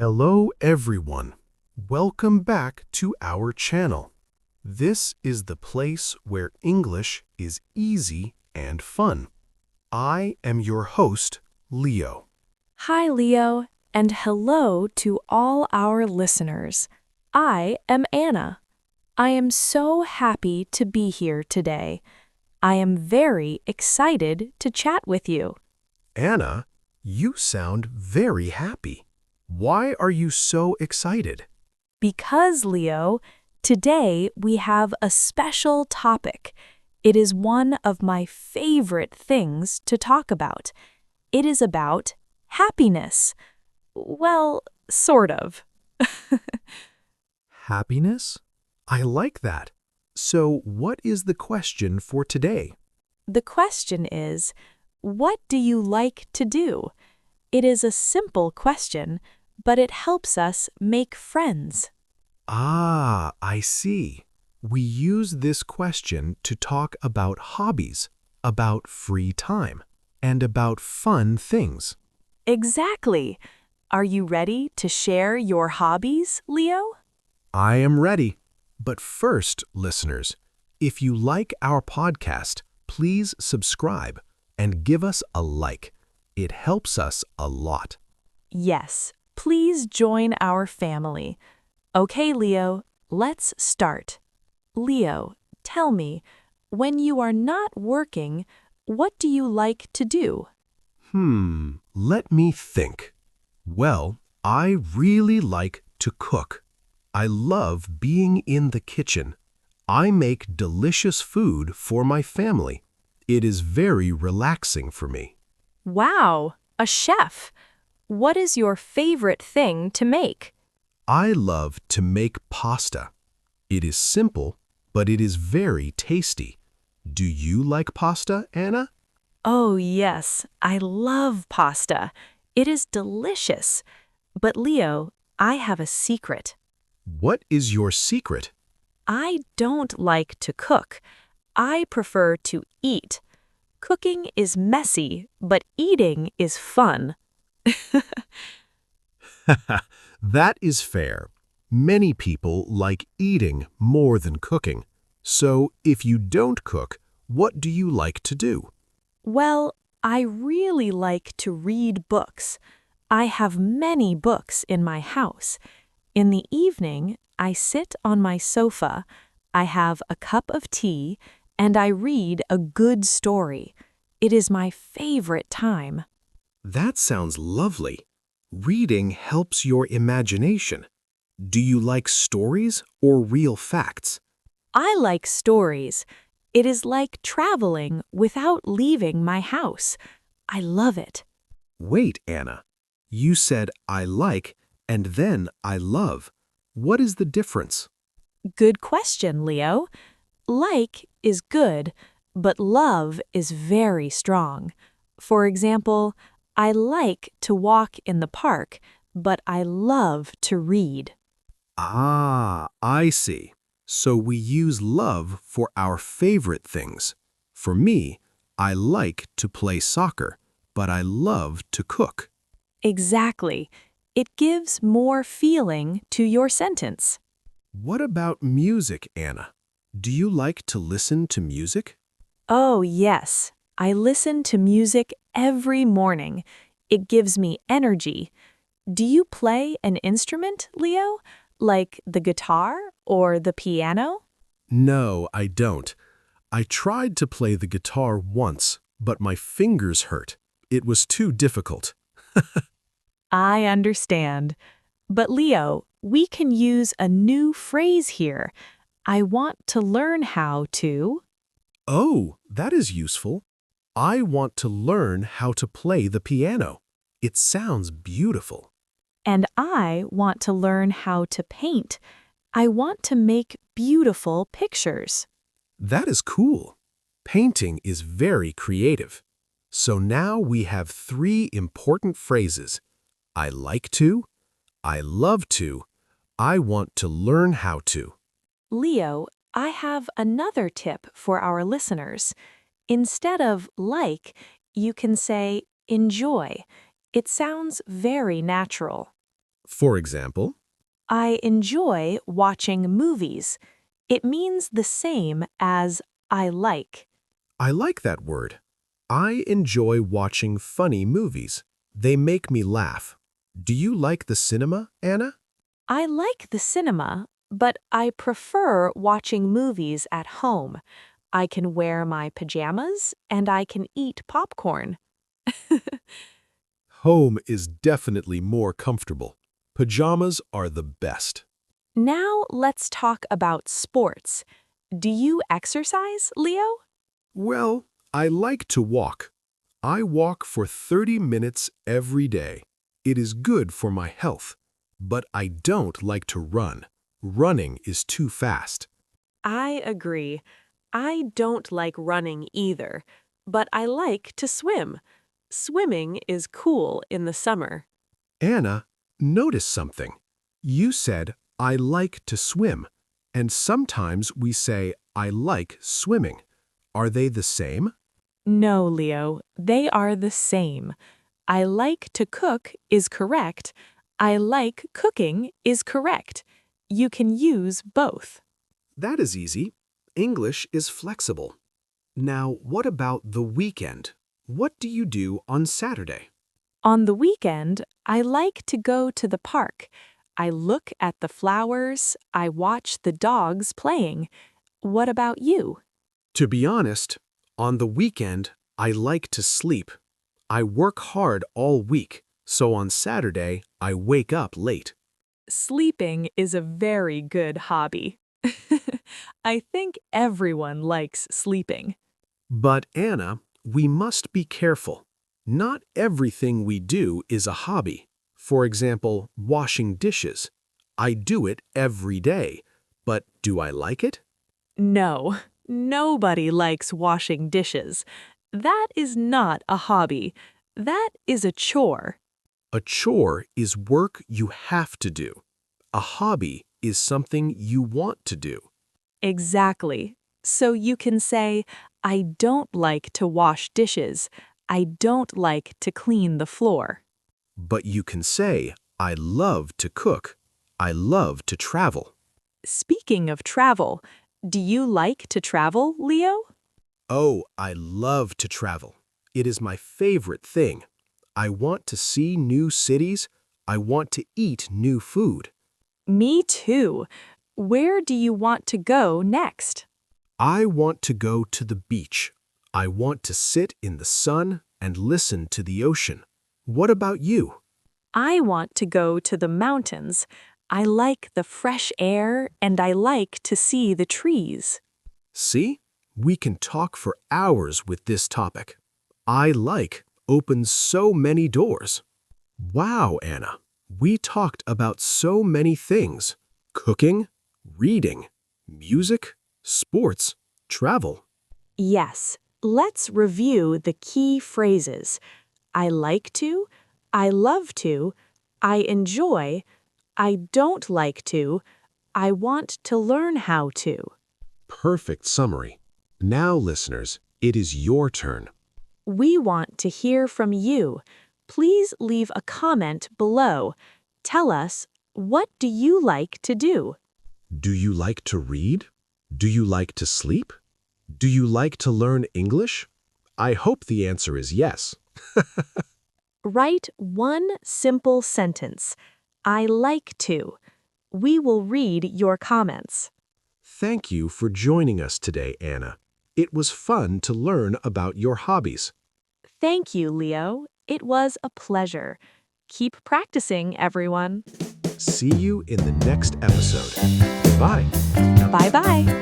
Hello everyone. Welcome back to our channel. This is the place where English is easy and fun. I am your host, Leo. Hi, Leo, and hello to all our listeners. I am Anna. I am so happy to be here today. I am very excited to chat with you. Anna, you sound very happy. Why are you so excited? Because, Leo, today we have a special topic. It is one of my favorite things to talk about. It is about happiness. Well, sort of. Happiness? I like that. So, what is the question for today? The question is, what do you like to do? It is a simple question, but it helps us make friends. Ah, I see. We use this question to talk about hobbies, about free time, and about fun things. Exactly. Are you ready to share your hobbies, Leo? I am ready. But first, listeners, if you like our podcast, please subscribe and give us a like. It helps us a lot. Yes, please join our family. Okay, Leo, let's start. Leo, tell me, when you are not working, what do you like to do? Let me think. Well, I really like to cook. I love being in the kitchen. I make delicious food for my family. It is very relaxing for me. Wow, a chef! What is your favorite thing to make? I love to make pasta. It is simple, but it is very tasty. Do you like pasta, Anna? Oh, yes, I love pasta. It is delicious. But Leo, I have a secret. What is your secret? I don't like to cook. I prefer to eat. Cooking is messy, but eating is fun. That is fair. Many people like eating more than cooking. So, if you don't cook, what do you like to do? Well, I really like to read books. I have many books in my house. In the evening, I sit on my sofa, I have a cup of tea, and I read a good story. It is my favorite time. That sounds lovely. Reading helps your imagination. Do you like stories or real facts? I like stories. It is like traveling without leaving my house. I love it. Wait, Anna. You said I like and then I love. What is the difference? Good question, Leo. Like is good, but love is very strong. For example, I like to walk in the park, but I love to read. Ah, I see. So we use love for our favorite things. For me, I like to play soccer, but I love to cook. Exactly. It gives more feeling to your sentence. What about music, Anna? Do you like to listen to music? Oh, yes. I listen to music every morning. It gives me energy. Do you play an instrument, Leo? Like the guitar or the piano? No, I don't. I tried to play the guitar once, but my fingers hurt. It was too difficult. I understand. But Leo, we can use a new phrase here. I want to learn how to. Oh, that is useful. I want to learn how to play the piano. It sounds beautiful. And I want to learn how to paint. I want to make beautiful pictures. That is cool. Painting is very creative. So now we have three important phrases. I like to, I love to, I want to learn how to. Leo, I have another tip for our listeners. Instead of like, you can say enjoy. It sounds very natural. For example, I enjoy watching movies. It means the same as I like. I like that word. I enjoy watching funny movies. They make me laugh. Do you like the cinema, Anna? I like the cinema, but I prefer watching movies at home. I can wear my pajamas and I can eat popcorn. Home is definitely more comfortable. Pajamas are the best. Now let's talk about sports. Do you exercise, Leo? Well, I like to walk. I walk for 30 minutes every day. It is good for my health. But I don't like to run. Running is too fast. I agree. I don't like running either, but I like to swim. Swimming is cool in the summer. Anna, notice something. You said, I like to swim, and sometimes we say, I like swimming. Are they the same? No, Leo, they are the same. I like to cook is correct. I like cooking is correct. You can use both. That is easy. English is flexible. Now, what about the weekend? What do you do on Saturday? On the weekend, I like to go to the park. I look at the flowers. I watch the dogs playing. What about you? To be honest, on the weekend, I like to sleep. I work hard all week, so on Saturday, I wake up late. Sleeping is a very good hobby. I think everyone likes sleeping. But Anna, we must be careful. Not everything we do is a hobby. For example, washing dishes. I do it every day, but do I like it? No, nobody likes washing dishes. That is not a hobby. That is a chore. A chore is work you have to do. A hobby is something you want to do. Exactly. So you can say, I don't like to wash dishes. I don't like to clean the floor. But you can say, I love to cook. I love to travel. Speaking of travel, do you like to travel, Leo? Oh, I love to travel. It is my favorite thing. I want to see new cities. I want to eat new food. Me too. Where do you want to go next? I want to go to the beach. I want to sit in the sun and listen to the ocean. What about you? I want to go to the mountains. I like the fresh air and I like to see the trees. See, we can talk for hours with this topic. I like opens so many doors. Wow, Anna, we talked about so many things. Cooking, reading, music, sports, travel. Yes, let's review the key phrases. I like to, I love to, I enjoy, I don't like to, I want to learn how to. Perfect summary. Now, listeners, it is your turn. We want to hear from you. Please leave a comment below. Tell us, what do you like to do? Do you like to read? Do you like to sleep? Do you like to learn English? I hope the answer is yes. Write one simple sentence. I like to. We will read your comments. Thank you for joining us today, Anna. It was fun to learn about your hobbies. Thank you, Leo. It was a pleasure. Keep practicing, everyone. See you in the next episode. Bye. Bye-bye.